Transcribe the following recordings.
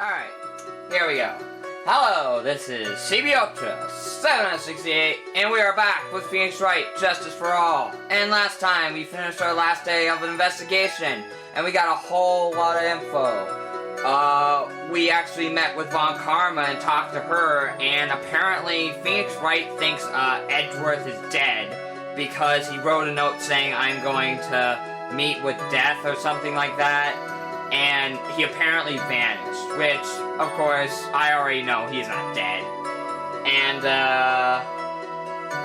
Alright, here we go. Hello, this is CB Ultra 768, and we are back with Phoenix Wright Justice for All. And last time, we finished our last day of an investigation, and we got a whole lot of info. We actually met with Von Karma and talked to her, and apparently Phoenix Wright thinks Edgeworth is dead because he wrote a note saying, I'm going to meet with death or something like that. And he apparently vanished, which, of course, I already know he's not dead. And,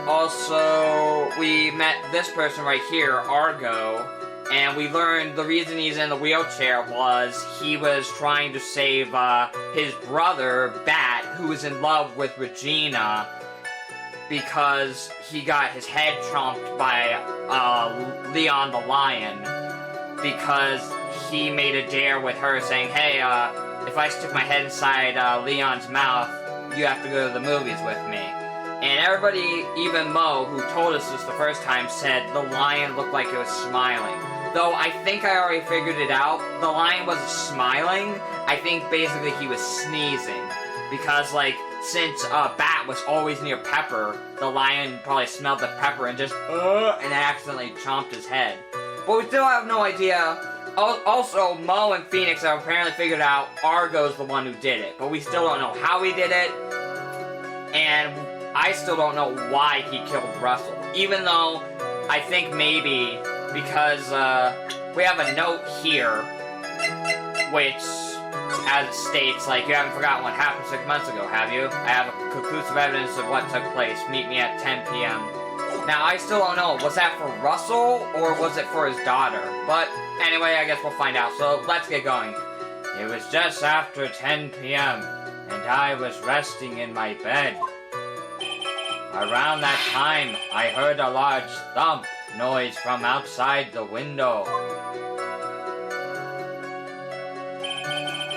also, we met this person right here, Argo, and we learned the reason he's in the wheelchair was he was trying to save, his brother, Bat, who was in love with Regina, because he got his head chomped by, Leon the Lion, because he made a dare with her saying, hey, if I stick my head inside Leon's mouth, you have to go to the movies with me. And everybody, even Mo, who told us this the first time, said the lion looked like it was smiling. Though I think I already figured it out. The lion wasn't smiling. I think basically he was sneezing. Because, like, since Bat was always near Pepper, the lion probably smelled the pepper and just, and accidentally chomped his head. But we still have no idea. Also, Mo and Phoenix have apparently figured out Argo's the one who did it, but we still don't know how he did it, and I still don't know why he killed Russell, even though I think maybe because we have a note here, which, as it states, like, you haven't forgotten what happened 6 months ago, have you? I have conclusive evidence of what took place. Meet me at 10 p.m. Now, I still don't know, was that for Russell, or was it for his daughter? But, anyway, I guess we'll find out, so let's get going. It was just after 10 p.m., and I was resting in my bed. Around that time, I heard a large thump noise from outside the window.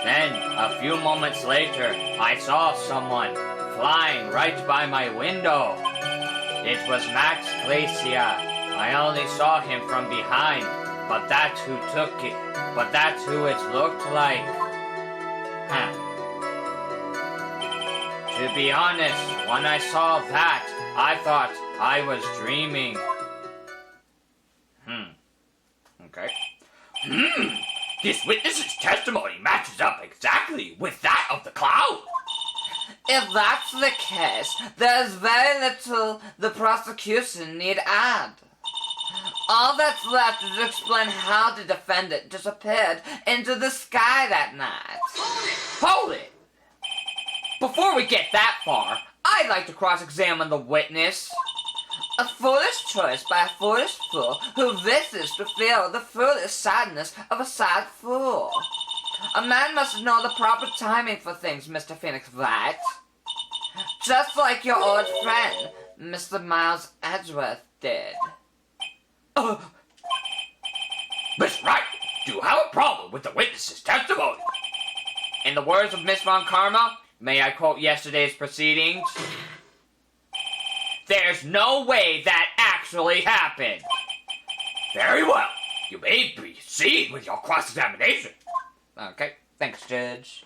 Then, a few moments later, I saw someone flying right by my window. It was Max Glacia. I only saw him from behind, but that's who took it. But that's who it looked like. Huh. To be honest, when I saw that, I thought I was dreaming. Okay. This witness's testimony matches up exactly with that of the clown. If that's the case, there's very little the prosecution need add. All that's left is to explain how the defendant disappeared into the sky that night. Hold it! Before we get that far, I'd like to cross-examine the witness. A foolish choice by a foolish fool who wishes to feel the foolish sadness of a sad fool. A man must know the proper timing for things, Mr. Phoenix Wright. Just like your old friend, Mr. Miles Edgeworth did. Miss Wright, do you have a problem with the witness's testimony? In the words of Miss Von Karma, may I quote yesterday's proceedings? There's no way that actually happened. Very well. You may proceed with your cross-examination. Okay, thanks, Judge.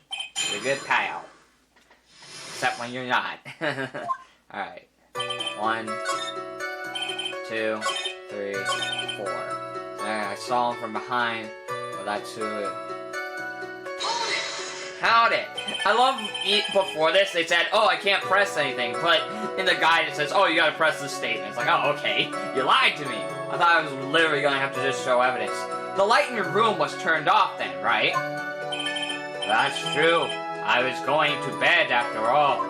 You're a good pal. Except when you're not. Alright. 1, 2, 3, 4. There, I saw him from behind. Well, that's who it... Howdy. I love before this they said, oh, I can't press anything, but in the guide it says, oh, you gotta press this statement. It's like, oh, okay, you lied to me. I thought I was literally gonna have to just show evidence. The light in your room was turned off then, right? That's true. I was going to bed after all.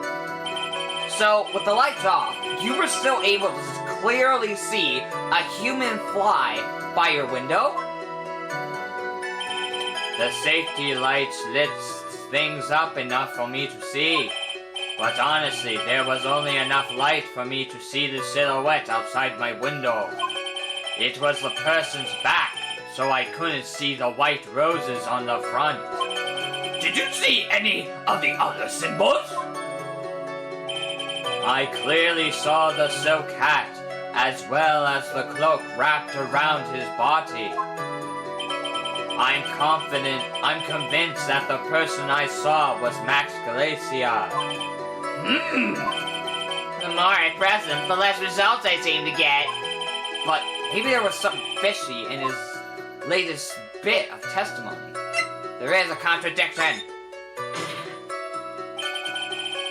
So, with the lights off, you were still able to clearly see a human fly by your window? The safety lights lit things up enough for me to see. But honestly, there was only enough light for me to see the silhouette outside my window. It was the person's back, so I couldn't see the white roses on the front. Did you see any of the other symbols? I clearly saw the silk hat, as well as the cloak wrapped around his body. I'm convinced that the person I saw was Max Glacia. The more I press him, the less results I seem to get. But maybe there was something fishy in his latest bit of testimony. There is a contradiction.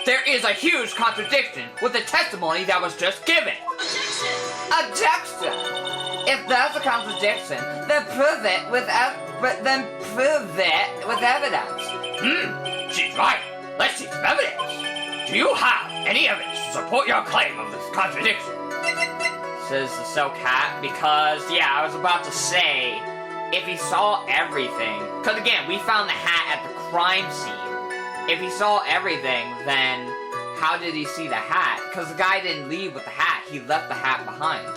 There is a huge contradiction with the testimony that was just given. Objection! If there's a contradiction, then prove it with evidence. She's right. Let's see some evidence. Do you have any evidence to support your claim of this contradiction? Says the silk hat, because, yeah, I was about to say, if he saw everything, because again, we found the hat at the crime scene. If he saw everything, then how did he see the hat? Because the guy didn't leave with the hat, he left the hat behind.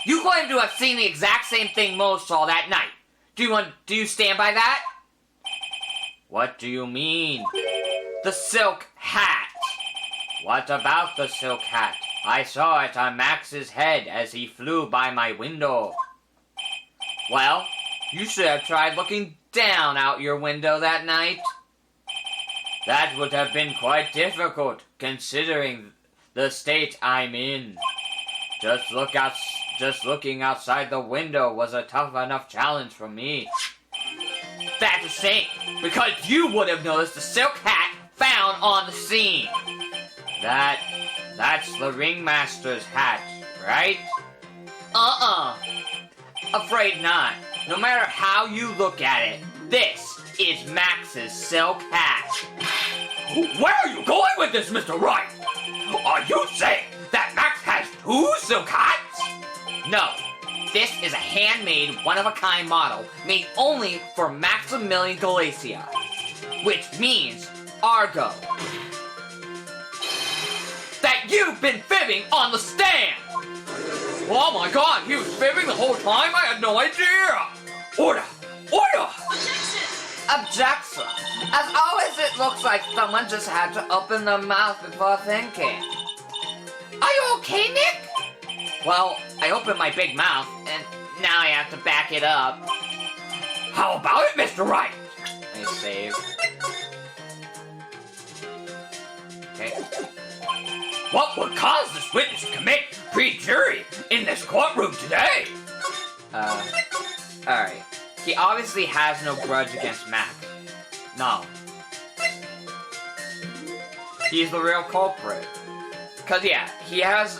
You claim to have seen the exact same thing Mo saw that night. Do you stand by that? What do you mean? The silk hat. What about the silk hat? I saw it on Max's head as he flew by my window. Well, you should have tried looking down out your window that night. That would have been quite difficult, considering the state I'm in. Just looking outside the window was a tough enough challenge for me. That's a shame, because you would have noticed the silk hat found on the scene. That's the ringmaster's hat, right? Afraid not. No matter how you look at it, this is Max's silk hat. Where are you going with this, Mr. Wright? Are you saying that Max has 2 silk hats? No. This is a handmade, one-of-a-kind model made only for Maximilian Galicia, which means Argo. That you've been fibbing on the stand! Oh my god, he was fibbing the whole time? I had no idea! Order! Objection! As always, it looks like someone just had to open their mouth before thinking. Are you okay, Nick? Well, I opened my big mouth, and now I have to back it up. How about it, Mr. Wright? I save. Okay. What would cause this witness to commit perjury in this courtroom today? Alright. He obviously has no grudge against Mac. No. He's the real culprit. Cause yeah, he has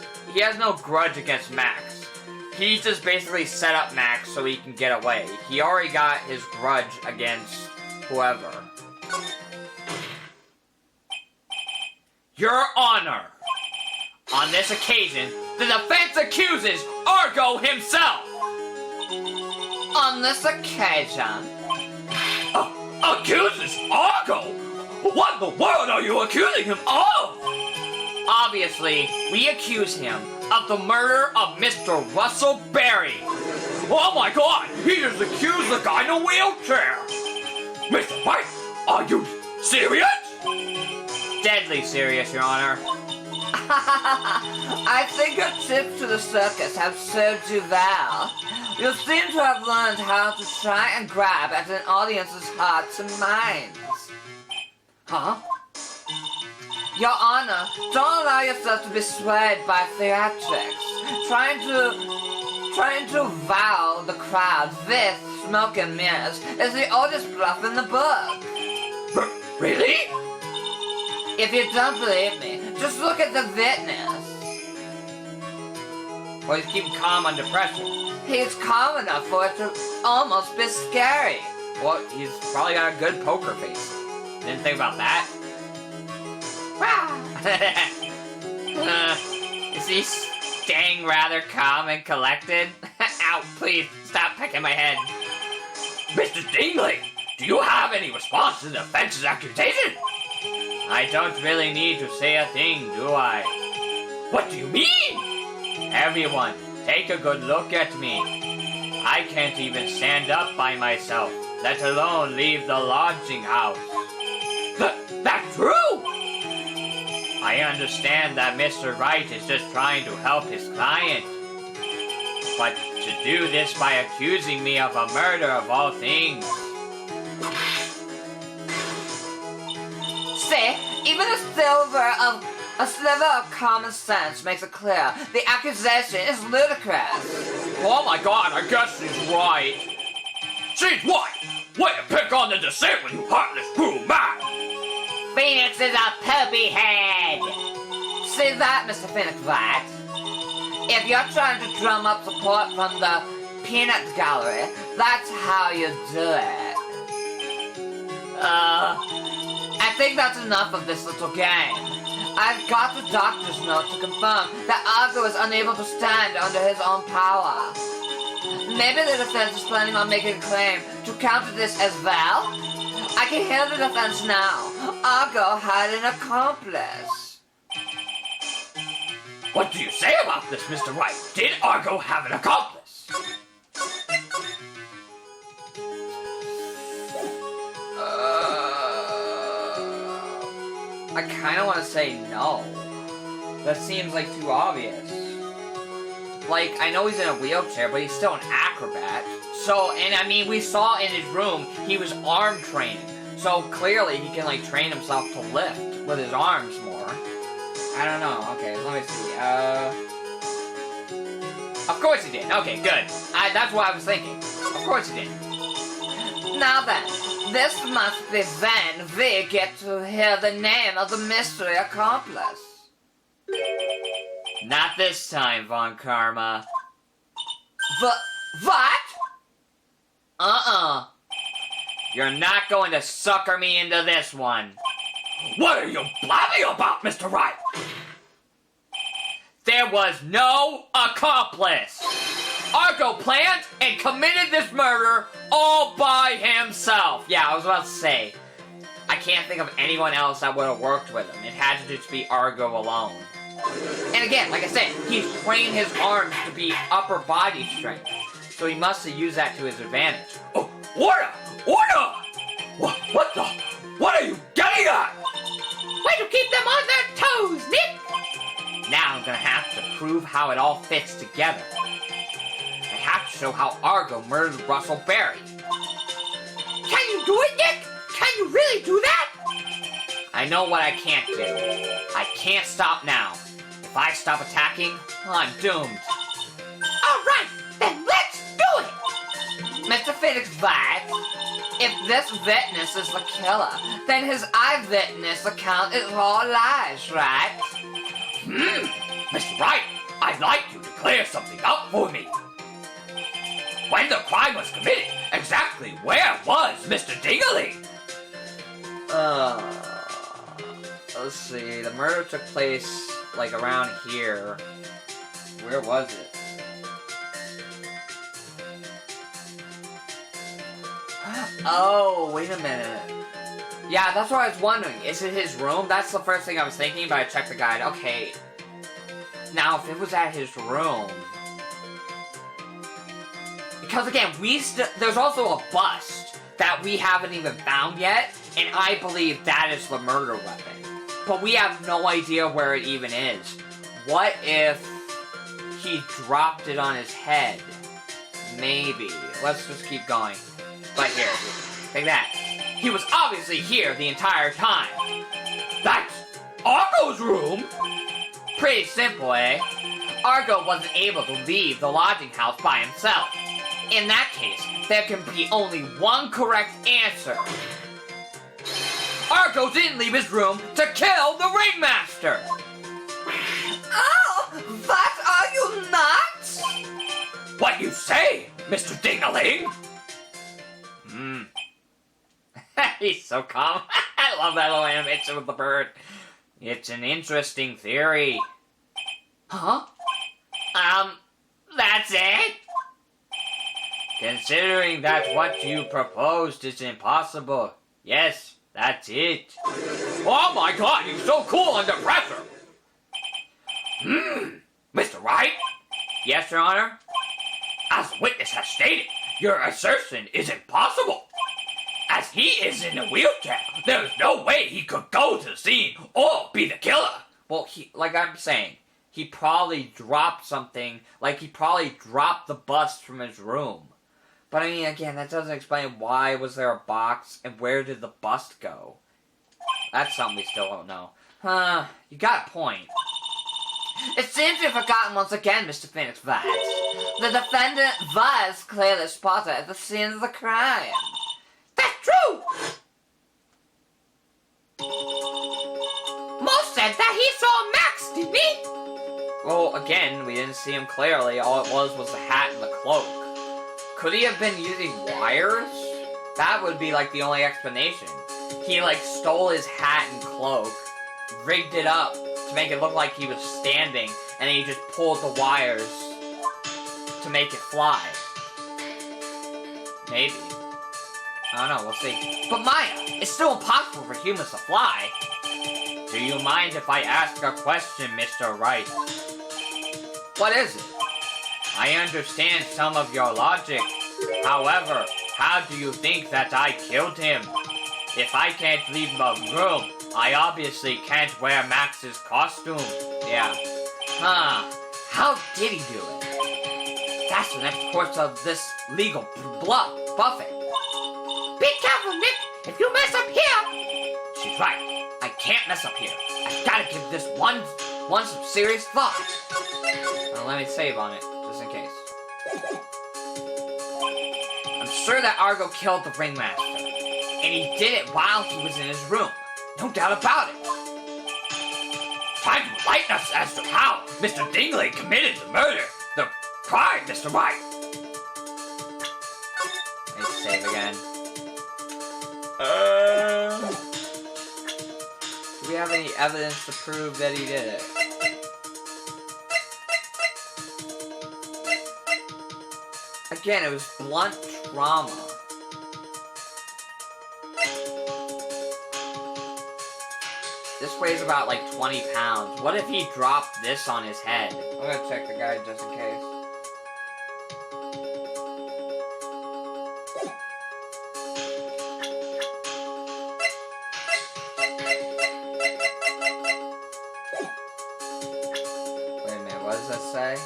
no grudge against Max. He just basically set up Max so he can get away. He already got his grudge against whoever. Your Honor, on this occasion, the defense accuses Argo himself. On this occasion... Accuses Argo? What in the world are you accusing him of? Obviously, we accuse him of the murder of Mr. Russell Berry. Oh my god, he just accused the guy in a wheelchair. Mr. White, are you serious? Deadly serious, Your Honor. I think your trips to the circus have served you well. You seem to have learned how to try and grab at an audience's hearts and minds. Huh? Your Honor, don't allow yourself to be swayed by theatrics. Trying to wow the crowd, this, smoke and mirrors, is the oldest bluff in the book. Really? If you don't believe me, just look at the witness. Well, he's keeping calm under pressure. He's calm enough for it to almost be scary. Well, he's probably got a good poker face. Didn't think about that. Is he staying rather calm and collected? Ow, please, stop pecking my head. Mr. Dingley, do you have any response to the defense's accusation? I don't really need to say a thing, do I? What do you mean? Everyone, take a good look at me. I can't even stand up by myself, let alone leave the lodging house. That's true! I understand that Mr. Wright is just trying to help his client. but to do this by accusing me of a murder of all things. See, even a sliver of common sense makes it clear the accusation is ludicrous. Oh my god, I guess she's right. She's what? Way to pick on the disabled, you heartless, cruel man! Phoenix is a poopy head! See that, Mr. Phoenix Wright? If you're trying to drum up support from the peanut gallery, that's how you do it. I think that's enough of this little game. I've got the doctor's note to confirm that Argo is unable to stand under his own power. Maybe the defense is planning on making a claim to counter this as well? I can hear the defense now. Argo had an accomplice. What do you say about this, Mr. Wright? Did Argo have an accomplice? I kind of want to say no. That seems like too obvious. Like, I know he's in a wheelchair, but he's still an acrobat. So, and I mean, we saw in his room, he was arm training. So clearly he can, like, train himself to lift with his arms more. I don't know. Okay, let me see. Of course he did. Okay, good. That's what I was thinking. Of course he did. Now then, this must be when we get to hear the name of the mystery accomplice. Not this time, Von Karma. What? You're not going to sucker me into this one. What are you blabbing about, Mr. Wright? There was no accomplice. Argo planned and committed this murder all by himself. Yeah, I was about to say, I can't think of anyone else that would have worked with him. It had to just be Argo alone. And again, like I said, he's trained his arms to be upper body strength. So he must have used that to his advantage. Oh, order! Order! What are you getting at? Way to keep them on their toes, Nick! Now I'm gonna have to prove how it all fits together. I have to show how Argo murdered Russell Berry. Can you do it, Nick? Can you really do that? I know what I can't do. I can't stop now. If I stop attacking, I'm doomed. Alright, then let's do it! Mr. Phoenix Wright, if this witness is the killer, then his eyewitness account is all lies, right? Mr. Wright, I'd like you to clear something up for me. When the crime was committed, exactly where was Mr. Dingaling? Let's see. The murder took place, like, around here. Where was it? Oh, wait a minute. Yeah, that's what I was wondering. Is it his room? That's the first thing I was thinking, but I checked the guide. Okay. Now, if it was at his room... Because, again, there's also a bust that we haven't even found yet, and I believe that is the murder weapon. But we have no idea where it even is. What if he dropped it on his head? Maybe. Let's just keep going. Right here. Take that. He was obviously here the entire time. That's Argo's room? Pretty simple, eh? Argo wasn't able to leave the lodging house by himself. In that case, there can be only one correct answer. Argo didn't leave his room to kill the ringmaster! Oh, what are you nuts? What you say, Mr. Dingaling? He's so calm. I love that little animation with the bird. It's an interesting theory. Huh? That's it? Considering that what you proposed is impossible. Yes, that's it. Oh my god, he's so cool under pressure! Mr. Wright? Yes, Your Honor? As the witness has stated, your assertion is impossible. As he is in a wheelchair, there is no way he could go to the scene or be the killer. Well, like I'm saying, he probably dropped something, like he probably dropped the bust from his room. But I mean, again, that doesn't explain why was there a box and where did the bust go. That's something we still don't know. Huh, you got a point. It seems you've forgotten once again, Mr. Phoenix Wright. The defendant was clearly spotted at the scene of the crime. That's true! Mo said that he saw Max, didn't he? Well, again, we didn't see him clearly. All it was the hat and the cloak. Could he have been using wires? That would be, like, the only explanation. He, like, stole his hat and cloak, rigged it up to make it look like he was standing, and then he just pulled the wires to make it fly. Maybe. I don't know, we'll see. But Maya, it's still impossible for humans to fly. Do you mind if I ask a question, Mr. Wright? What is it? I understand some of your logic. However, how do you think that I killed him? If I can't leave my room, I obviously can't wear Max's costume. Yeah. Huh. How did he do it? That's the next course of this legal buffet. Be careful, Nick! If you mess up here! She's right. I can't mess up here. I've got to give this one some serious thought. Well, let me save on it, just in case. I'm sure that Argo killed the ringmaster. And he did it while he was in his room. No doubt about it. Try to enlighten us as to how Mr. Dingley committed the murder. The crime, Mr. Wright. Let me save again. Do we have any evidence to prove that he did it? Again, it was blunt trauma. This weighs about like 20 pounds. What if he dropped this on his head? I'm gonna check the guide just in case. Wait a minute, what does that say?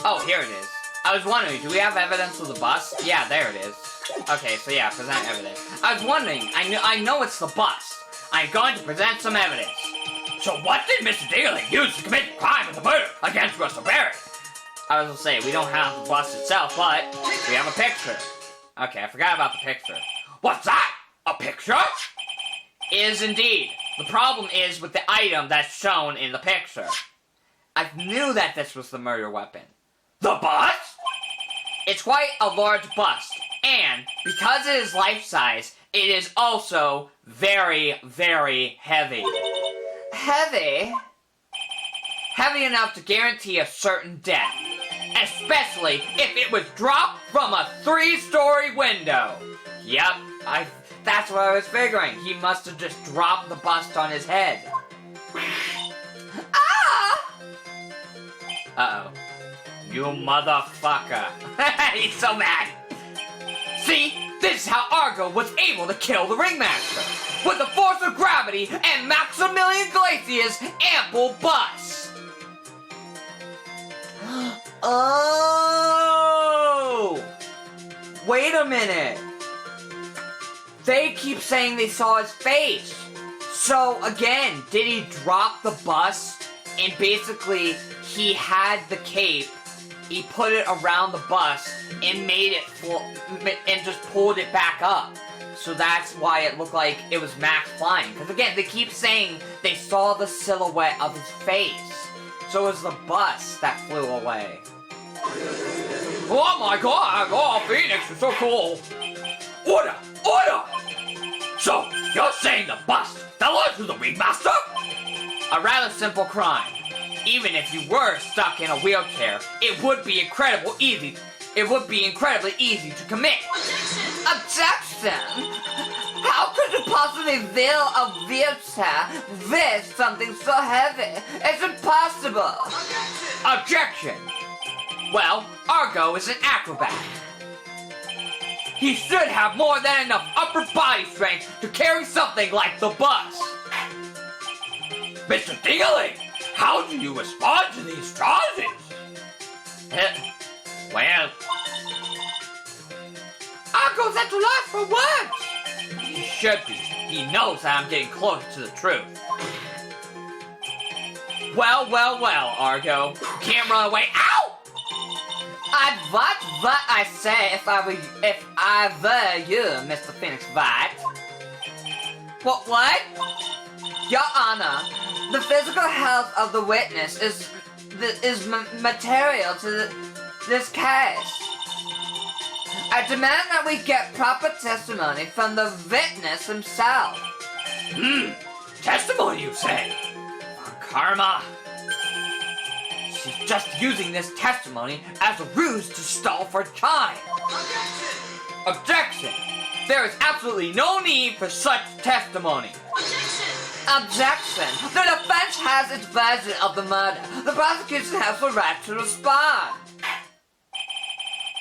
Oh, here it is. I was wondering, do we have evidence of the bust? Yeah, there it is. Okay, so yeah, present evidence. I was wondering, I know it's the bust. I'm going to present some evidence. So what did Mr. Dingley use to commit the crime of the murder against Russell Barrett? I was gonna say, we don't have the bust itself, but we have a picture. Okay, I forgot about the picture. What's that? A picture? Is indeed. The problem is with the item that's shown in the picture. I knew that this was the murder weapon. The bust? It's quite a large bust, and because it is life-size, it is also very, very heavy. Heavy? Heavy enough to guarantee a certain death, especially if it was dropped from a 3-story window. Yep, that's what I was figuring. He must have just dropped the bust on his head. Ah! Uh-oh. You motherfucker. He's so mad. See? This is how Argo was able to kill the Ringmaster. With the force of gravity and Maximilian Glacier's ample bust. Oh! Wait a minute. They keep saying they saw his face. So, again, did he drop the bust? And basically, he had the cape. He put it around the bust and made it and just pulled it back up. So that's why it looked like it was Max flying. Because again, they keep saying they saw the silhouette of his face. So it was the bust that flew away. Oh my god! Oh, Phoenix, you're so cool! Order! Order! So, you're saying the bust fell onto the Ringmaster? A rather simple crime. Even if you were stuck in a wheelchair, it would be incredibly easy to commit. Objection? How How could you possibly wheel a wheelchair with something so heavy? It's impossible! Objection! Well, Argo is an acrobat. He should have more than enough upper body strength to carry something like the bus. Mr. Dingling, how do you respond to these charges? Well, Argo's at a loss for words! he should be. He knows that I'm getting close to the truth. Well, Argo. Can't run away. Ow! I'd watch what I say if I were you, Mr. Phoenix Wright. What? Your Honor, the physical health of the witness is material to this case. I demand that we get proper testimony from the witness himself. Testimony, you say? Karma. She's just using this testimony as a ruse to stall for time. Objection! There is absolutely no need for such testimony. Objection! The defense has its version of the murder. The prosecution has the right to respond.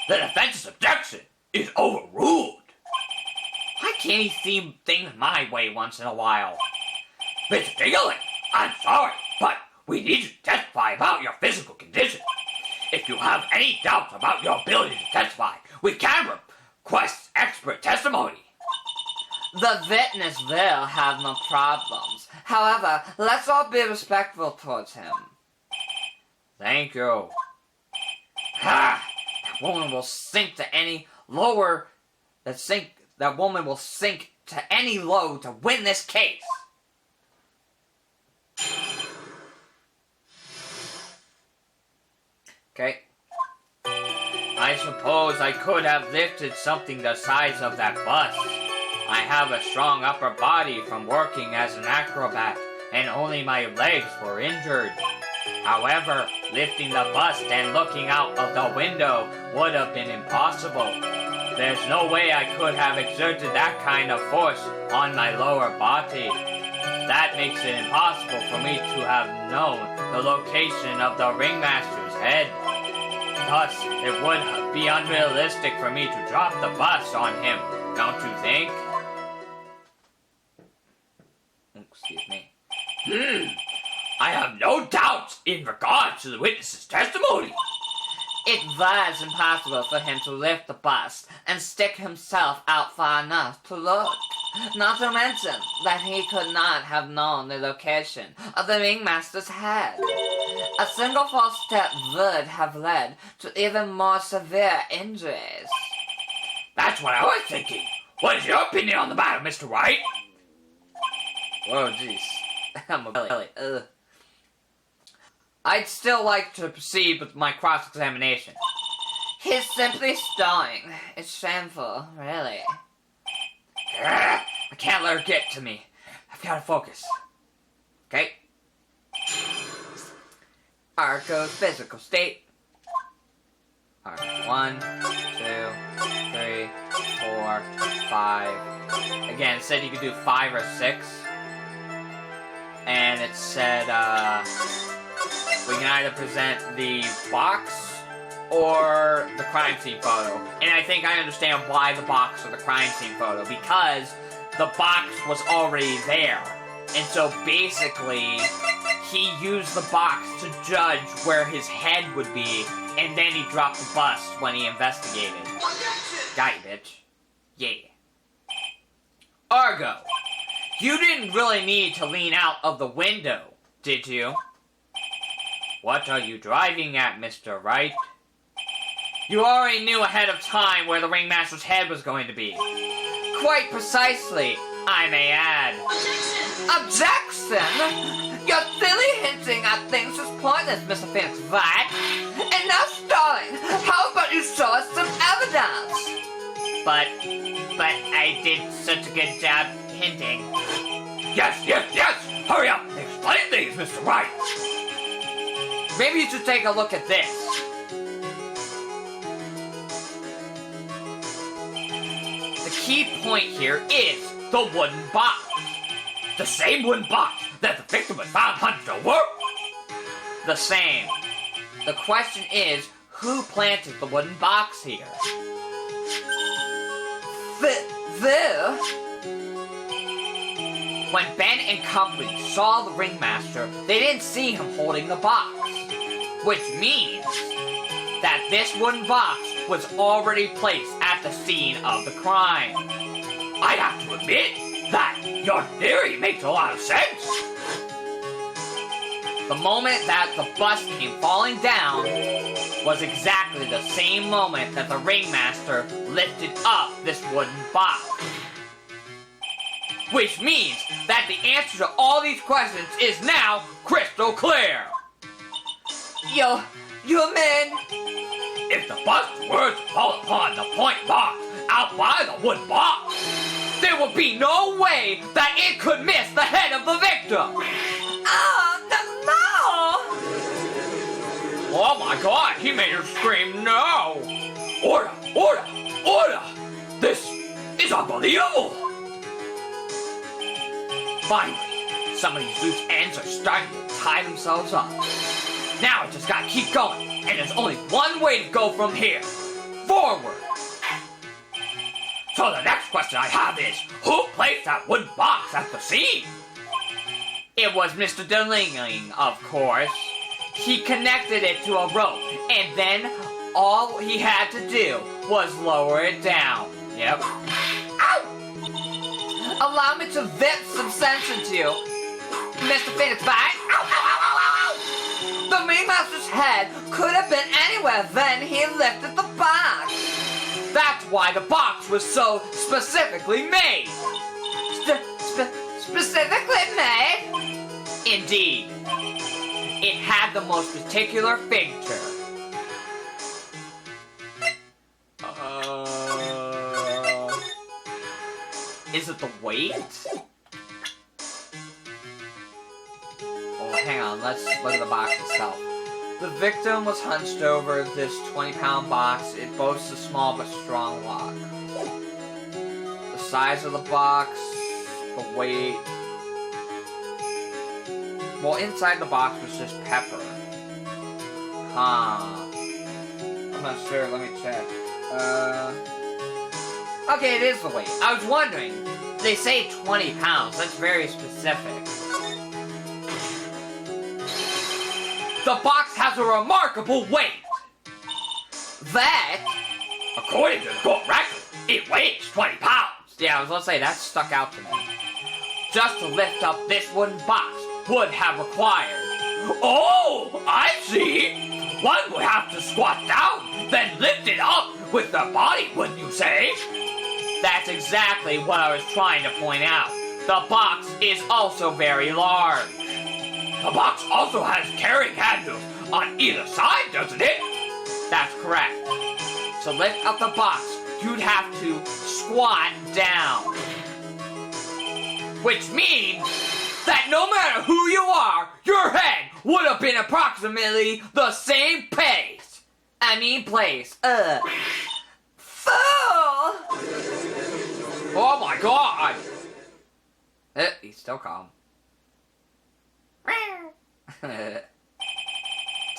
The defense's objection is overruled. Why can't he see things my way once in a while? Mr. Dingling, I'm sorry, but we need you to testify about your physical condition. If you have any doubts about your ability to testify, we can request expert testimony. The witness will have no problems. However, let's all be respectful towards him. Thank you. Ha! That woman will sink to any lower. That woman will sink to any low to win this case. Okay. I suppose I could have lifted something the size of that bus. I have a strong upper body from working as an acrobat, and only my legs were injured. However, lifting the bus and looking out of the window would have been impossible. There's no way I could have exerted that kind of force on my lower body. That makes it impossible for me to have known the location of the ringmaster's head. Thus, it would be unrealistic for me to drop the bus on him, don't you think? Excuse me. I have no doubts in regards to the witness's testimony. It was impossible for him to lift the bus and stick himself out far enough to look. Not to mention that he could not have known the location of the ringmaster's head. A single false step would have led to even more severe injuries. That's what I was thinking. What is your opinion on the matter, Mr. Wright? Whoa, jeez. I'm a really, I'd still like to proceed with my cross-examination. He's simply stalling. It's shameful, really. I can't let her get to me. I've got to focus. Okay? Argo's physical state. Argo 1, 2, 3, 4, 5. Again, it said you could do 5 or 6. And it said, we can either present the box or the crime scene photo. And I think I understand why the box or the crime scene photo, because the box was already there. And so basically, he used the box to judge where his head would be, and then he dropped the bus when he investigated. Got you, bitch. Yeah. Argo, you didn't really need to lean out of the window, did you? What are you driving at, Mr. Wright? You already knew ahead of time where the ringmaster's head was going to be. Quite precisely, I may add. Objection! You're silly hinting at things is pointless, Mr. Phoenix Wright. And now stalling. How about you show us some evidence? But I did such a good job hinting. Yes! Hurry up! Explain things, Mr. Wright! Maybe you should take a look at this. The key point here is the wooden box. The same wooden box that the victim was found hunched over? The same. The question is, who planted the wooden box here? There? When Ben and company saw the ringmaster, they didn't see him holding the box. Which means that this wooden box was already placed at the scene of the crime. I have to admit that your theory makes a lot of sense. The moment that the bus came falling down was exactly the same moment that the ringmaster lifted up this wooden box. Which means that the answer to all these questions is now crystal clear. You mean? If the bust were to fall upon the point marked out by the wooden box, There would be no way that it could miss the head of the victim. Oh, no! Oh my god, he made her scream no. Order! Order! Order! This is unbelievable! Finally, some of these loose ends are starting to tie themselves up. Now I just gotta keep going, and there's only one way to go from here. Forward. So the next question I have is, who placed that wooden box at the scene? It was Mr. Delingling, of course. He connected it to a rope, and then all he had to do was lower it down. Yep. Ow! Allow me to vent some sense into you. Mr. Phoenix Wright. Ow, ow, ow, ow, ow! The ringmaster's head could have been anywhere then he lifted the box. That's why the box was so specifically made. Specifically made? Indeed. It had the most particular figure. Is it the weight? Oh, hang on, let's look at the box itself. The victim was hunched over this 20-pound box. It boasts a small but strong lock. The size of the box, the weight. Well, inside the box was just pepper. Huh. I'm not sure, let me check. Okay, it is the weight. I was wondering. They say 20 pounds. That's very specific. The box has a remarkable weight. That? According to the court record, it weighs 20 pounds. Yeah, I was gonna say, that stuck out to me. Just to lift up this wooden box would have required. Oh, I see. One would have to squat down, then lift it up with their body, wouldn't you say? That's exactly what I was trying to point out. The box is also very large. The box also has carrying handles on either side, doesn't it? That's correct. To lift up the box, you'd have to squat down. Which means that no matter who you are, your head would have been approximately the same place. Place. Fool! Oh my god! He's still calm.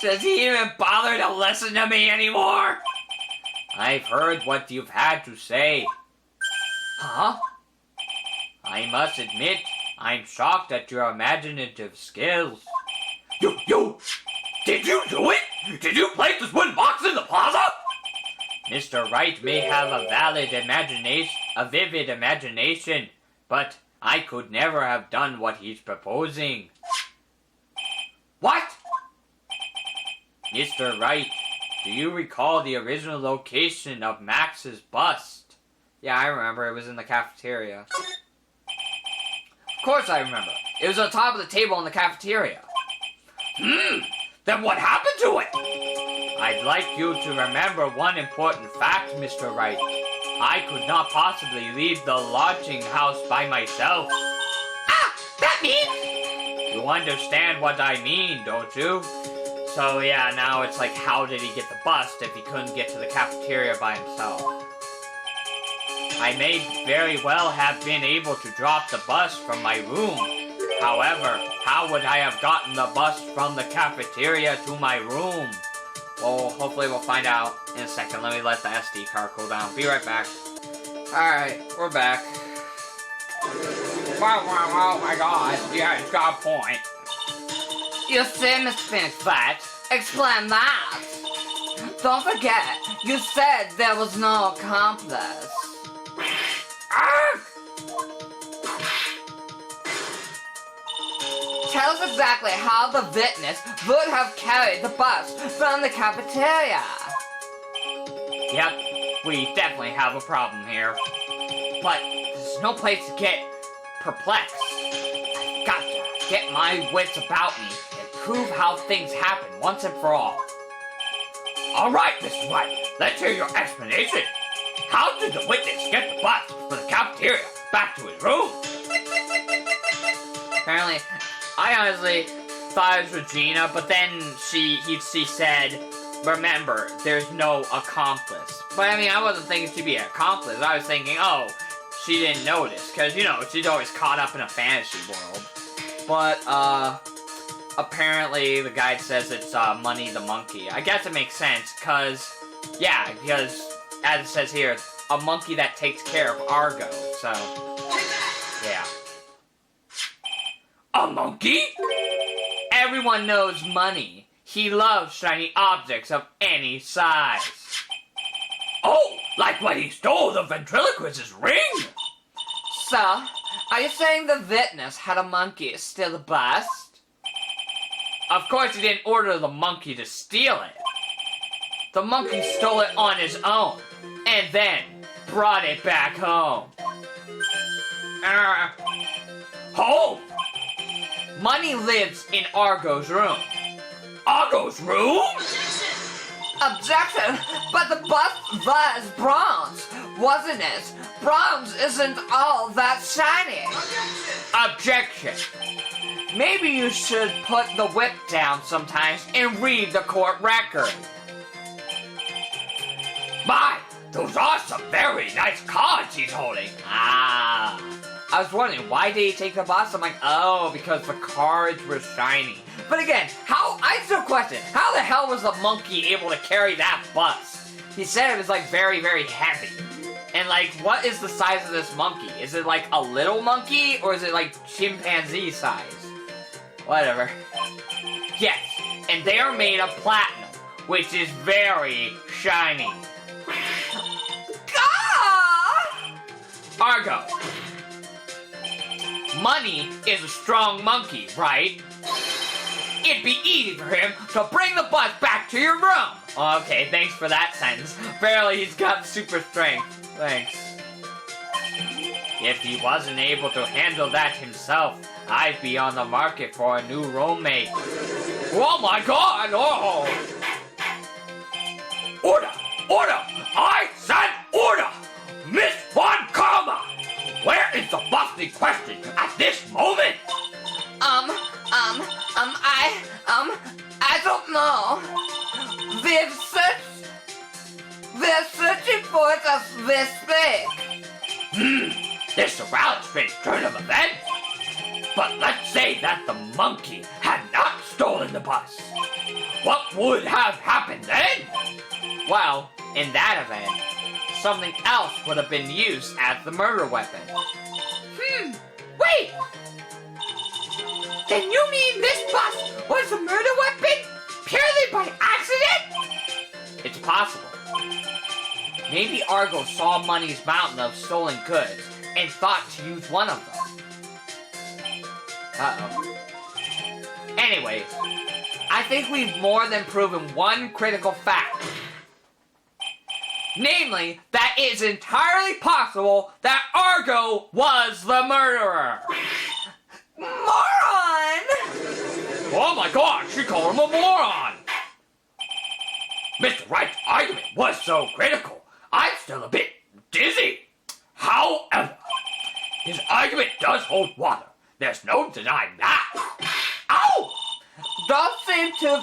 Does he even bother to listen to me anymore? I've heard what you've had to say. Huh? I must admit, I'm shocked at your imaginative skills. You! Did you do it? Did you place this wooden box in the plaza? Mr. Wright may have a vivid imagination, but I could never have done what he's proposing. What? Mr. Wright, do you recall the original location of Max's bust? Yeah, I remember. It was in the cafeteria. Of course I remember. It was on top of the table in the cafeteria. Then what happened to it? I'd like you to remember one important fact, Mr. Wright. I could not possibly leave the lodging house by myself. Ah! That means... You understand what I mean, don't you? So yeah, now it's like, how did he get the bust if he couldn't get to the cafeteria by himself? I may very well have been able to drop the bus from my room. However, how would I have gotten the bus from the cafeteria to my room? Well, hopefully we'll find out in a second. Let me let the SD card cool down. Be right back. Alright, we're back. Wow, oh my god. Yeah, it's got a point. You see, Mr. Phoenix Wright, explain that. Don't forget, you said there was no accomplice. Tell us exactly how the witness would have carried the bus from the cafeteria. Yep, we definitely have a problem here. But there's no place to get perplexed. I've got to get my wits about me and prove how things happen once and for all. All right, Mr. White, let's hear your explanation. How did the witness get the bus from the cafeteria back to his room? Apparently, I honestly thought it was Regina, but then she said, remember, there's no accomplice. But I mean, I wasn't thinking she'd be an accomplice. I was thinking, oh, she didn't notice, because, you know, she's always caught up in a fantasy world. But, apparently the guide says it's, Money the Monkey. I guess it makes sense, because, as it says here, a monkey that takes care of Argo, so, yeah. A monkey? Everyone knows Money. He loves shiny objects of any size. Oh, like when he stole the ventriloquist's ring? So, are you saying the witness had a monkey steal the bus? Of course he didn't order the monkey to steal it. The monkey stole it on his own, and then brought it back home. Home? Money lives in Argo's room. Argo's room? Objection! But the bus was bronze, wasn't it? Bronze isn't all that shiny. Objection! Maybe you should put the whip down sometimes and read the court record. My, those are some very nice cards he's holding. Ah. I was wondering, why did he take the bus? I'm like, oh, because the cards were shiny. But again, I still question, how the hell was the monkey able to carry that bus? He said it was, like, very, very heavy. And, like, what is the size of this monkey? Is it, like, a little monkey, or is it, like, chimpanzee size? Whatever. Yes, and they are made of platinum, which is very shiny. Argo. Money is a strong monkey, right? It'd be easy for him to bring the bus back to your room. Okay, thanks for that sentence. Apparently he's got super strength. Thanks. If he wasn't able to handle that himself, I'd be on the market for a new roommate. Oh my god, oh! Order! Order! I said order! Miss Von Karma! Where is the bus in question at this moment? I don't know. We're searching for it as we speak. This is a rather strange turn of events. But let's say that the monkey had not stolen the bus. What would have happened then? Well, in that event, something else would have been used as the murder weapon. Wait! Then you mean this bus was a murder weapon purely by accident? It's possible. Maybe Argo saw Money's mountain of stolen goods and thought to use one of them. Uh-oh. Anyways, I think we've more than proven one critical fact. Namely, that it's entirely possible that Argo was the murderer. Moron! Oh my god, she called him a moron! Mr. Wright's argument was so critical, I'm still a bit dizzy. However, his argument does hold water. There's no denying that. Ow! Don't seem too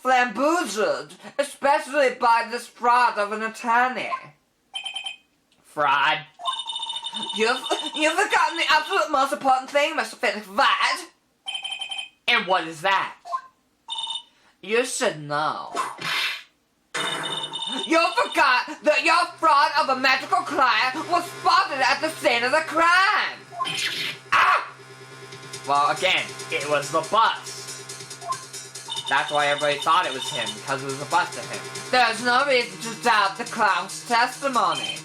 flamboozled, especially by this fraud of an attorney. fraud. You've forgotten the absolute most important thing, Mr. Phoenix Wright. And what is that? You should know. You forgot that your fraud of a magical client was spotted at the scene of the crime. Ah! Well, again, it was the bus. That's why everybody thought it was him, because it was a bus to him. There's no reason to doubt the clown's testimony.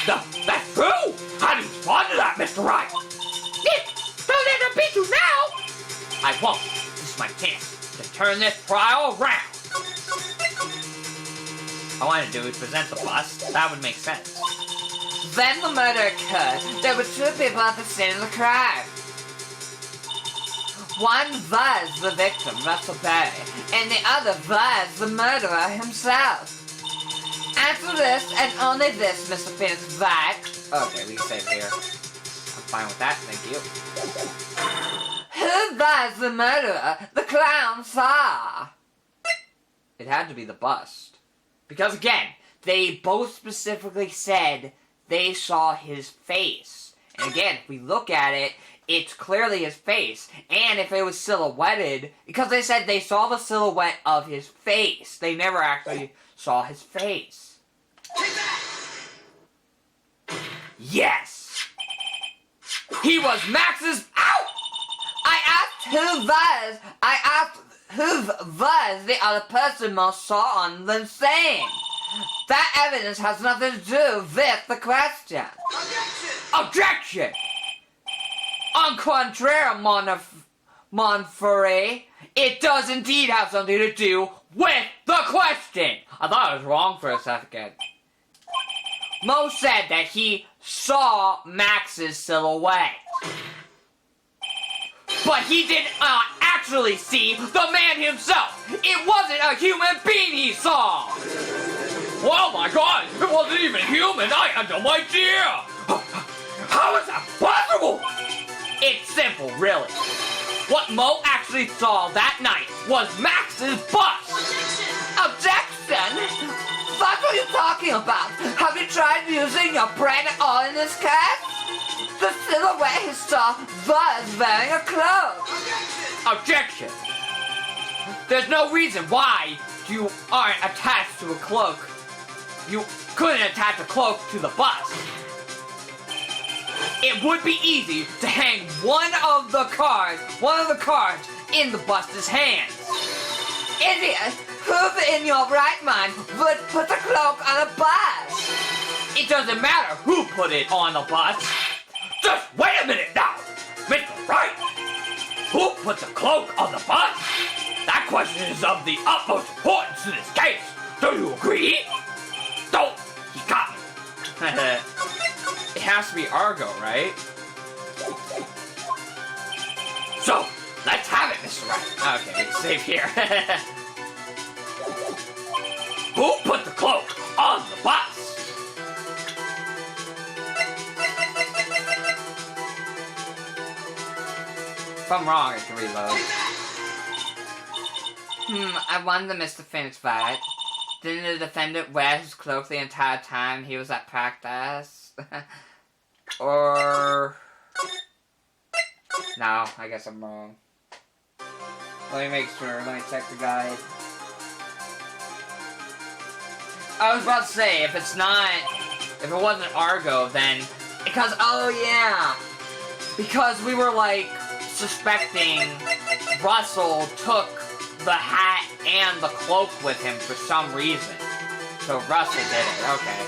That's true! How do you respond to that, Mr. Wright? Don't let her beat you now! I won't. This is my chance to turn this trial around. All I want to do is present the bus. That would make sense. Then the murder occurred. There were two people at the scene of the crime. One was the victim, Russell Berry, and the other was the murderer himself. Answer this and only this, Mr. Phoenix Wright. Okay, we can save here. I'm fine with that, thank you. Who was the murderer the clown saw? It had to be the bust. Because again, they both specifically said they saw his face. And again, if we look at it, it's clearly his face. And if it was silhouetted, because they said they saw the silhouette of his face. They never actually saw his face. Yes! He was Max's... Ow! I asked who was the other person most saw on the scene. That evidence has nothing to do with the question. Objection! En contraire, Monfrey, It does indeed have something to do with the question! I thought I was wrong for a second. Mo said that he saw Max's silhouette. But he did not actually see the man himself! It wasn't a human being he saw! Oh my god, it wasn't even human! I had no idea! How is that possible? It's simple, really. What Mo actually saw that night was Max's bust! objection! What are you talking about? Have you tried using your brain at all in this case? The silhouette he saw was wearing a cloak. Objection! There's no reason why you aren't attached to a cloak. You couldn't attach a cloak to the bust. It would be easy to hang one of the cards in the bust's hands. Idiot! Who in your right mind would put a cloak on a bus? It doesn't matter who put it on the bust. Just wait a minute now! Mr. Wright! Who put the cloak on the bus? That question is of the utmost importance in this case. Do you agree? Don't! He got me. It has to be Argo, right? So, let's have it, Mr. Wright. Okay, we can save here. Who put the cloak on the bus? If I'm wrong, I can reload. I wonder, Mr. Phoenix Wright. Didn't the defendant wear his cloak the entire time he was at practice? Or... No, I guess I'm wrong. Let me make sure. Let me check the guide. I was about to say, if it wasn't Argo, then... Because, oh yeah! Because we were, like, suspecting Russell took the hat and the cloak with him for some reason. So Russell did it, okay.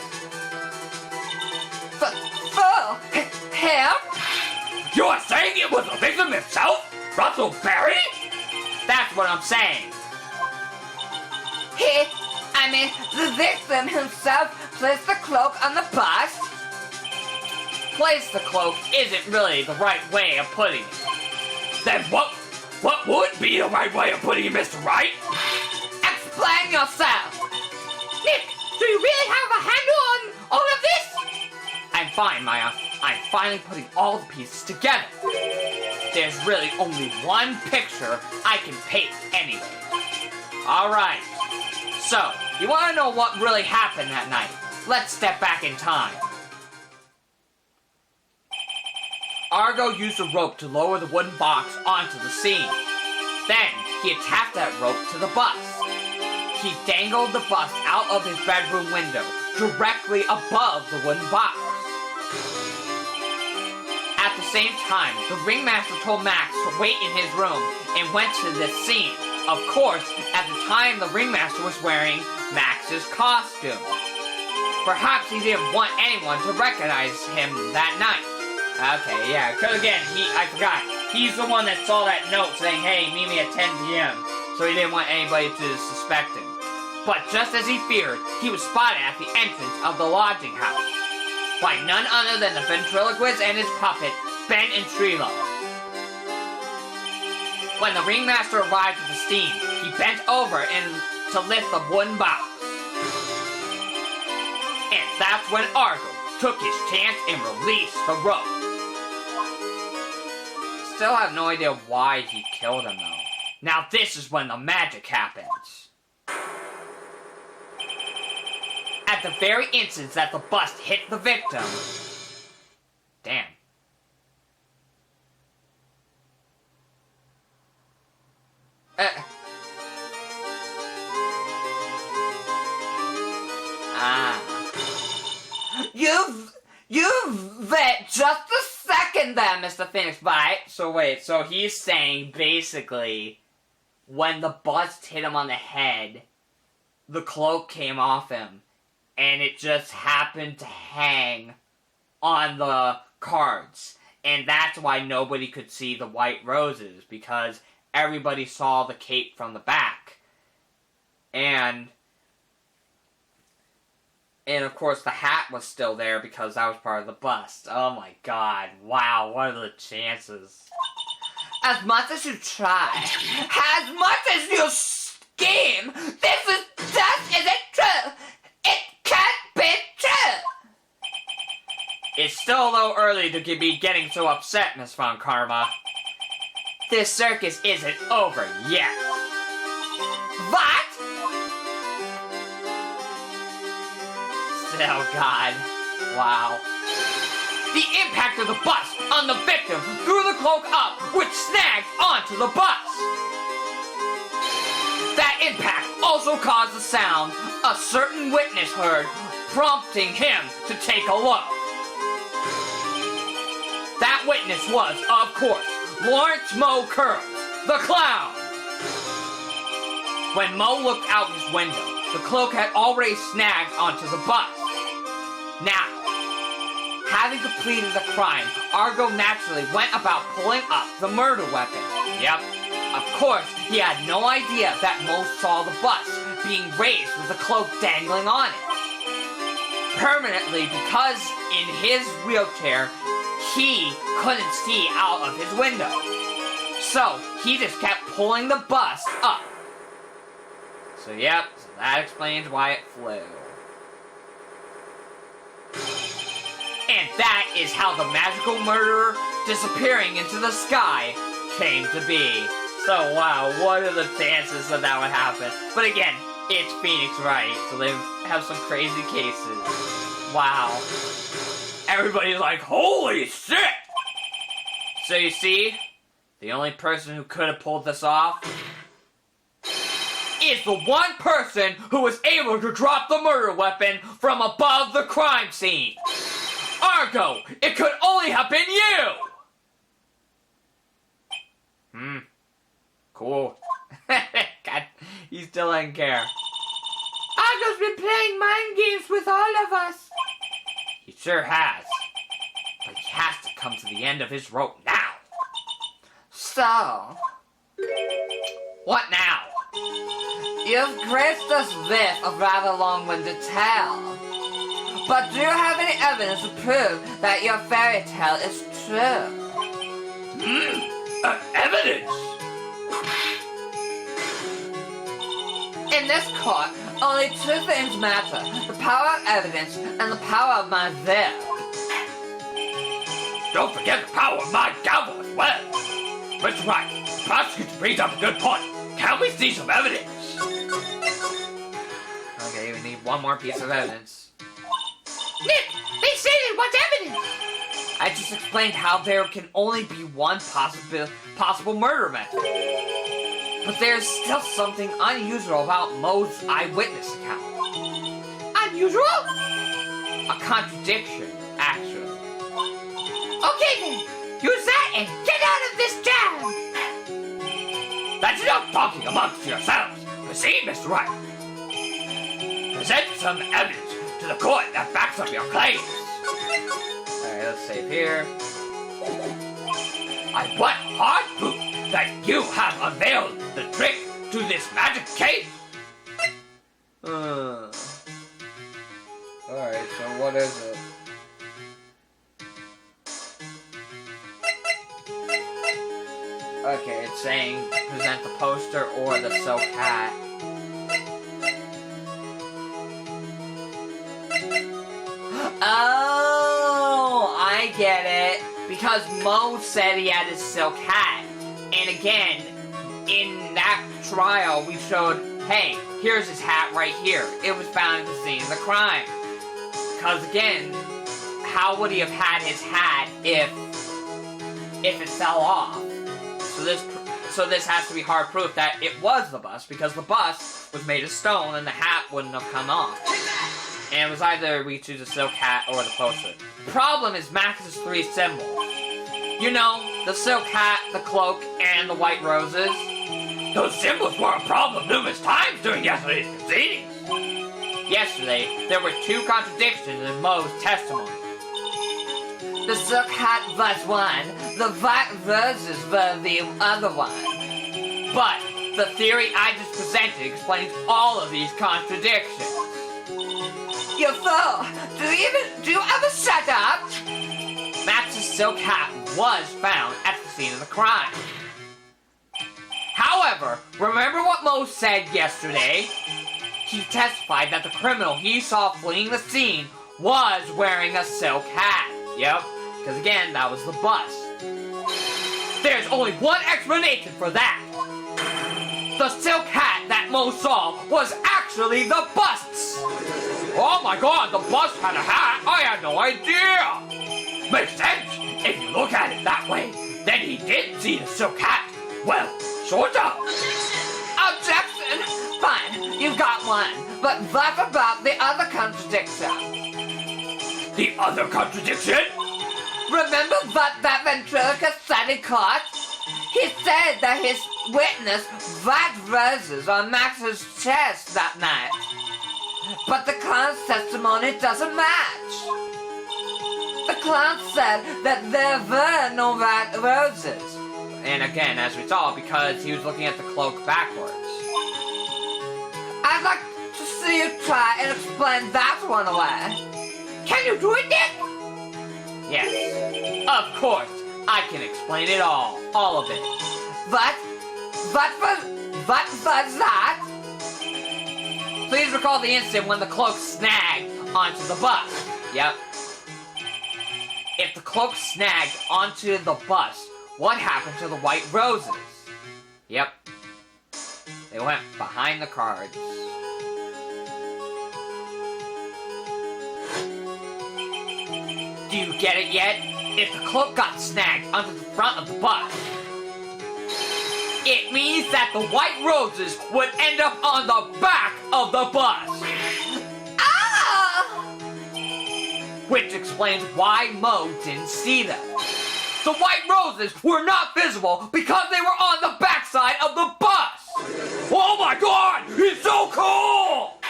Fool! Him? You are saying it was the victim himself? Russell Berry? That's what I'm saying. The victim himself placed the cloak on the bus? Place the cloak isn't really the right way of putting it. Then what would be the right way of putting it, Mr. Wright? Explain yourself! Nick, do you really have a handle on all of this? I'm fine, Maya. I'm finally putting all the pieces together. There's really only one picture I can paint anyway. Alright. So, you want to know what really happened that night? Let's step back in time. Argo used a rope to lower the wooden box onto the scene. Then, he attached that rope to the bus. He dangled the bus out of his bedroom window, directly above the wooden box. At the same time, the ringmaster told Max to wait in his room and went to this scene. Of course, at the time the ringmaster was wearing Max's costume. Perhaps he didn't want anyone to recognize him that night. Okay, yeah, because again, I forgot. He's the one that saw that note saying, hey, meet me at 10 p.m. So he didn't want anybody to suspect him. But just as he feared, he was spotted at the entrance of the lodging house by none other than the ventriloquist and his puppet, Ben and Trilo. When the ringmaster arrived at the scene, he bent over to lift the wooden box. And that's when Argo took his chance and released the rope. Still have no idea why he killed him though. Now this is when the magic happens. At the very instant that the bus hit the victim... Damn. You've wait just a second there, Mr. Phoenix Wright. So wait, so he's saying basically when the bus hit him on the head, the cloak came off him. And it just happened to hang on the cards. And that's why nobody could see the white roses, because everybody saw the cape from the back. And of course the hat was still there because that was part of the bust. Oh my god, wow, what are the chances? As much as you try, as much as you scheme, this just isn't true. It can't be true! It's still a little early to be getting so upset, Miss Von Karma. This circus isn't over yet. What? Oh god. Wow. The impact of the bus on the victim threw the cloak up, which snagged onto the bus. That impact also caused the sound a certain witness heard, prompting him to take a look. That witness was, of course, Lawrence Moe Curls, the clown. When Moe looked out his window, the cloak had already snagged onto the bus. Now, having completed the crime, Argo naturally went about pulling up the murder weapon. Yep. Of course, he had no idea that Moe saw the bus being raised with the cloak dangling on it. Permanently, because in his wheelchair, he couldn't see out of his window. So, he just kept pulling the bus up. So yep, so that explains why it flew. And that is how the magical murderer disappearing into the sky came to be. So wow, what are the chances that would happen? But again, it's Phoenix Wright, so they have some crazy cases. Wow. Everybody's like, holy shit! So you see, the only person who could have pulled this off is the one person who was able to drop the murder weapon from above the crime scene. Argo, it could only have been you! Cool. God, he still doesn't care. Argo's been playing mind games with all of us. He sure has. But he has to come to the end of his rope now. So, What now? you've graced us with a rather long-winded tale. But do you have any evidence to prove that your fairy tale is true? Evidence? In this court, only two things matter. The power of evidence and the power of my will. Don't forget the power of my gavel as well. Mr. Wright, the prosecutor brings up a good point. Can we see some evidence? Okay, we need one more piece of evidence. Nick, they say they want evidence. I I just explained how there can only be one possible murder method. But there's still something unusual about Moe's eyewitness account. Unusual? A contradiction, actually. Okay then, use that and get out of this jam! That's enough talking amongst yourselves. Proceed, Mr. Wright. Present some evidence to the court that backs up your claims. Alright, let's save here. I want hard proof that you have unveiled the trick to this magic case. Alright, so what is it? Okay, it's saying present the poster or the silk hat. Oh, I get it. Because Moe said he had his silk hat. And again, in that trial, we showed, hey, here's his hat right here. It was found at the scene of the crime. Because again, how would he have had his hat if it fell off? So this has to be hard proof that it was the bust, because the bust was made of stone and the hat wouldn't have come off. And it was either we choose a silk hat or the poster. Problem is Max's three symbols. You know, the silk hat, the cloak, and the white roses. Those symbols were a problem numerous times during yesterday's proceedings. Yesterday, there were two contradictions in Moe's testimony. The silk hat was one, the white roses were the other one. But the theory I just presented explains all of these contradictions. You fool! Do you ever shut up? Max's silk hat was found at the scene of the crime. However, remember what Moe said yesterday? He testified that the criminal he saw fleeing the scene was wearing a silk hat. Yep, because again, that was the bust. There's only one explanation for that. The silk hat that Moe saw was actually the bust's. Oh my god, the bust had a hat? I had no idea! Makes sense. If you look at it that way, then he did see the silk hat. Well, sort of. Objection! Fine, you got one. But what about the other contradiction? The other contradiction? Remember what that ventriloquist said in court? He said that his witnessed white roses on Max's chest that night. But the clown's testimony doesn't match. The clown said that there were no white roses. And again, as we saw, because he was looking at the cloak backwards. I'd like to see you try and explain that one away. Can you do it, Nick? Yes. Of course, I can explain it all of it. What was that? Please recall the instant when the cloak snagged onto the bus. Yep. If the cloak snagged onto the bus, what happened to the white roses? Yep. They went behind the cards. Do you get it yet? If the cloak got snagged onto the front of the bus, it means that the white roses would end up on the back of the bus. Ah! Which explains why Moe didn't see them. The white roses were not visible because they were on the backside of the bus. Oh my god! It's so cool!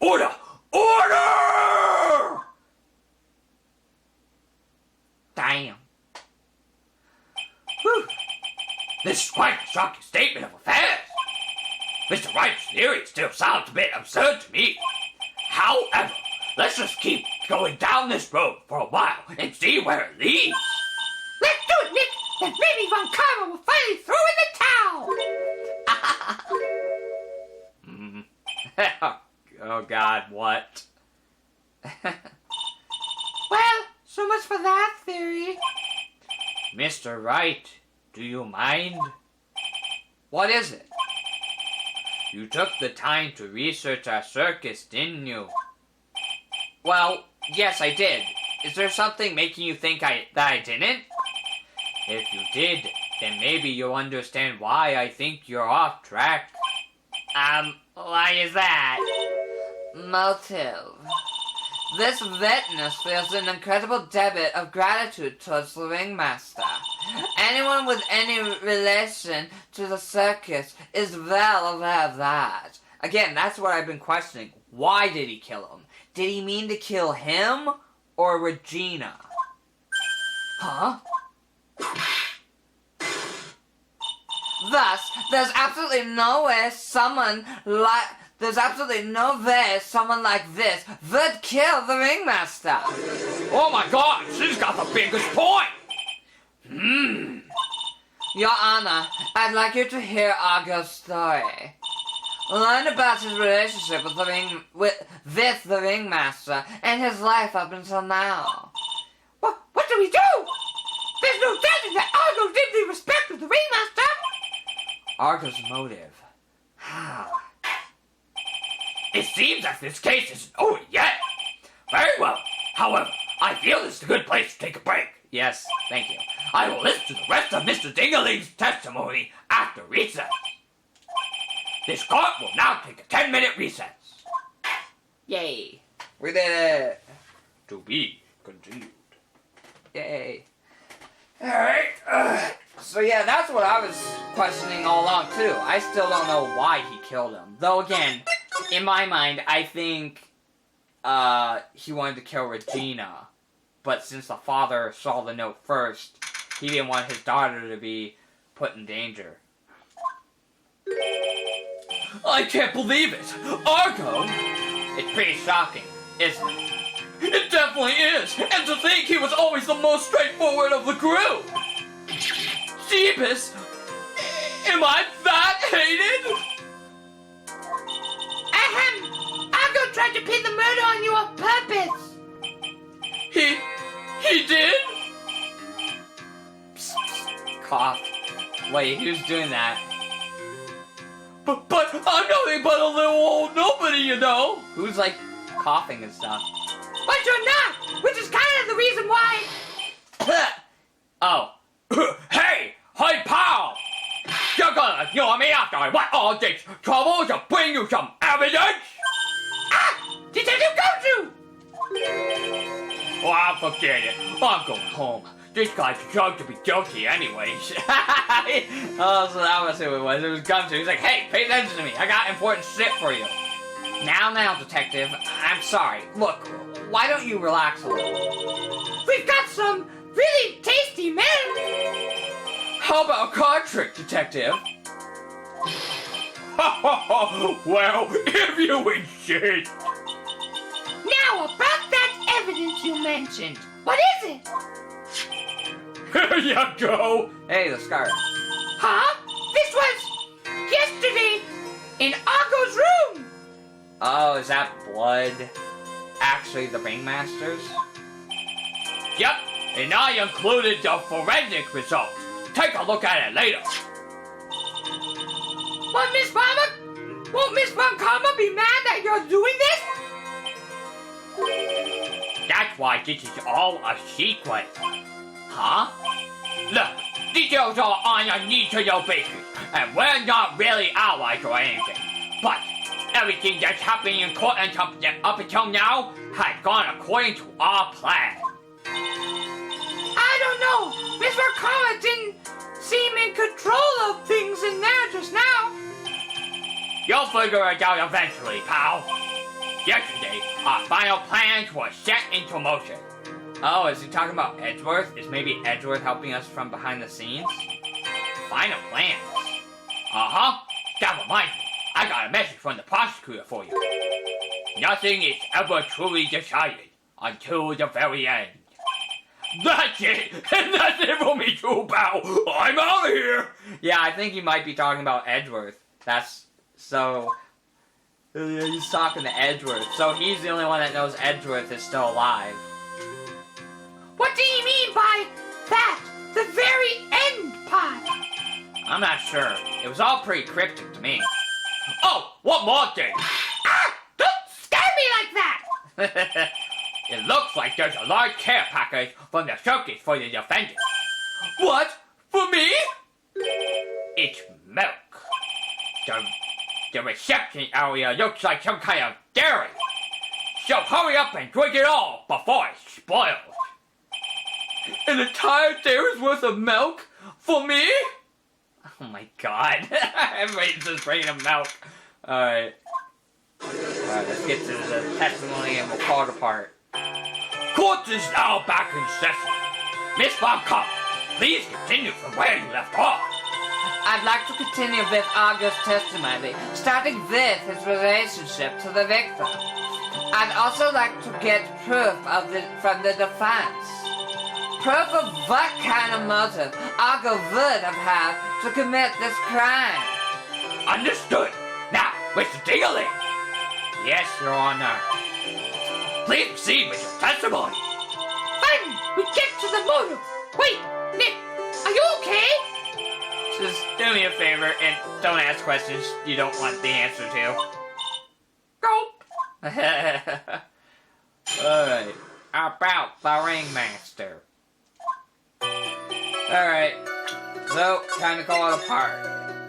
Order! Order! Damn. Whew. This is quite a shocking statement of affairs. Mr. Wright's theory still sounds a bit absurd to me. However, let's just keep going down this road for a while and see where it leads. Let's do it, Nick! Then maybe Von Karma will finally throw in the towel! Oh god, what? Well, so much for that theory. Mr. Wright, do you mind? What is it? You took the time to research our circus, didn't you? Well, yes, I did. Is there something making you think that I didn't? If you did, then maybe you'll understand why I think you're off track. Why is that? Motive. This witness feels an incredible debit of gratitude towards the ringmaster. Anyone with any relation to the circus is well aware of that. Again, that's what I've been questioning. Why did he kill him? Did he mean to kill him or Regina? Huh? Thus, there's absolutely no way someone like this would kill the ringmaster. Oh my God, she's got the biggest point! Your Honor, I'd like you to hear Argo's story. Learn about his relationship with the ringmaster and his life up until now. What do we do? There's no doubt that Argo deeply respected the ringmaster. Argo's motive. It seems that this case isn't over yet. Very well. However, I feel this is a good place to take a break. Yes, thank you. I will listen to the rest of Mr. Dingling's testimony after recess. This court will now take a 10-minute recess. Yay. We did it. To be continued. Yay. Alright. So yeah, that's what I was questioning all along too. I still don't know why he killed him. Though again, in my mind, I think he wanted to kill Regina. But since the father saw the note first, he didn't want his daughter to be put in danger. I can't believe it! Argo! It's pretty shocking, isn't it? It definitely is! And to think he was always the most straightforward of the group! Jeebus! Am I that hated? Ahem! Argo tried to pin the murder on you on purpose. He did? Psst, psst, cough. Wait, who's doing that? But I'm nothing but a little old nobody, you know! Who's like coughing and stuff? But you're not, which is kind of the reason why. Oh. Hey! Hey, pal! You're gonna ignore me after I went all this trouble to bring you some evidence? Ah! Detective Goju! Well, forget it. I'm going home. This guy's judged to be guilty anyways. Oh, so that was who it was. It was Gumshoe. He's like, hey, pay attention to me. I got important shit for you. Now, detective. I'm sorry. Look, why don't you relax a little? We've got some really tasty men. How about a card trick, detective? Well, if you insist. Now, about that evidence you mentioned. What is it? Here you go. Hey, the scarf. Huh? This was yesterday in Argo's room. Oh, is that blood actually the ringmaster's? Yep, and I included the forensic results. Take a look at it later. What, Miss Mama? Won't Miss Von Karma be mad that you're doing this? That's why this is all a secret. Huh? Look, details are on a need-to-know basis, and we're not really allies or anything. But everything that's happening in court up until now has gone according to our plan. I don't know. Miss Von Karma didn't seem in control of things in there just now. You'll figure it out eventually, pal. Yesterday, our final plans were set into motion. Oh, is he talking about Edgeworth? Is maybe Edgeworth helping us from behind the scenes? Final plans? Uh-huh. That reminds me. I got a message from the prosecutor for you. Nothing is ever truly decided until the very end. That's it! And that's it for me too, pal! I'm out of here! Yeah, I think he might be talking about Edgeworth. That's so... Yeah, he's talking to Edgeworth. So he's the only one that knows Edgeworth is still alive. What do you mean by that? The very end part? I'm not sure. It was all pretty cryptic to me. Oh, one more thing! Ah! Don't scare me like that! It looks like there's a large care package from the circus for the defendant. What? For me? It's milk. The reception area looks like some kind of dairy. So hurry up and drink it all before it spoils. An entire dairy's worth of milk? For me? Oh my god. Everybody's just bringing him milk. Alright. Alright, let's get to the testimony and we'll call it apart. Court is now back in session. Miss Von Kopp, please continue from where you left off. I'd like to continue with Argo's testimony, starting with his relationship to the victim. I'd also like to get proof from the defense. Proof of what kind of motive Argo would have had to commit this crime. Understood. Now, Mr. Dingaling. Yes, Your Honor. Please proceed with your testimony. Fine, we get to the motive. Wait, Nick, are you okay? Just do me a favor and don't ask questions you don't want the answer to. Nope. Alright. About the ringmaster. Alright. So, time to call it apart.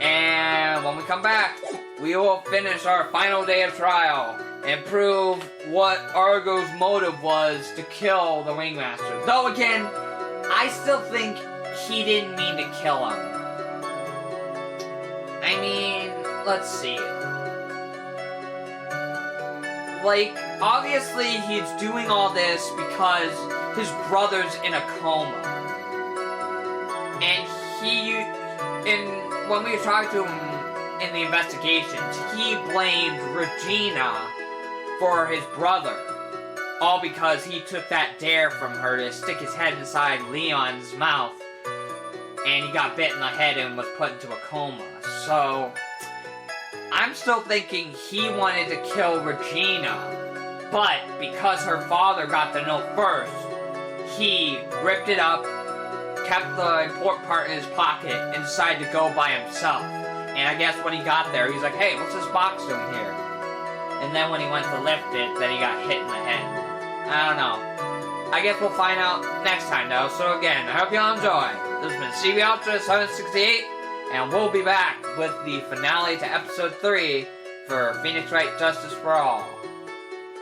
And when we come back, we will finish our final day of trial and prove what Argo's motive was to kill the ringmaster. Though again, I still think he didn't mean to kill him. I mean, let's see. Like, obviously he's doing all this because his brother's in a coma. And when we were talking to him in the investigations, he blamed Regina for his brother. All because he took that dare from her to stick his head inside Leon's mouth. And he got bit in the head and was put into a coma. So, I'm still thinking he wanted to kill Regina. But because her father got the note first, he ripped it up, kept the important part in his pocket, and decided to go by himself. And I guess when he got there, he's like, hey, what's this box doing here? And then when he went to lift it, then he got hit in the head. I don't know. I guess we'll find out next time, though. So again, I hope y'all enjoy. This has been CB Ultra 768, and we'll be back with the finale to Episode 3 for Phoenix Wright Justice for All.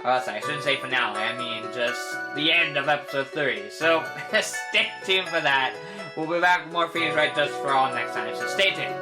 Oh, sorry, I shouldn't say finale, I mean just the end of Episode 3. So, stay tuned for that. We'll be back with more Phoenix Wright Justice for All next time, so stay tuned.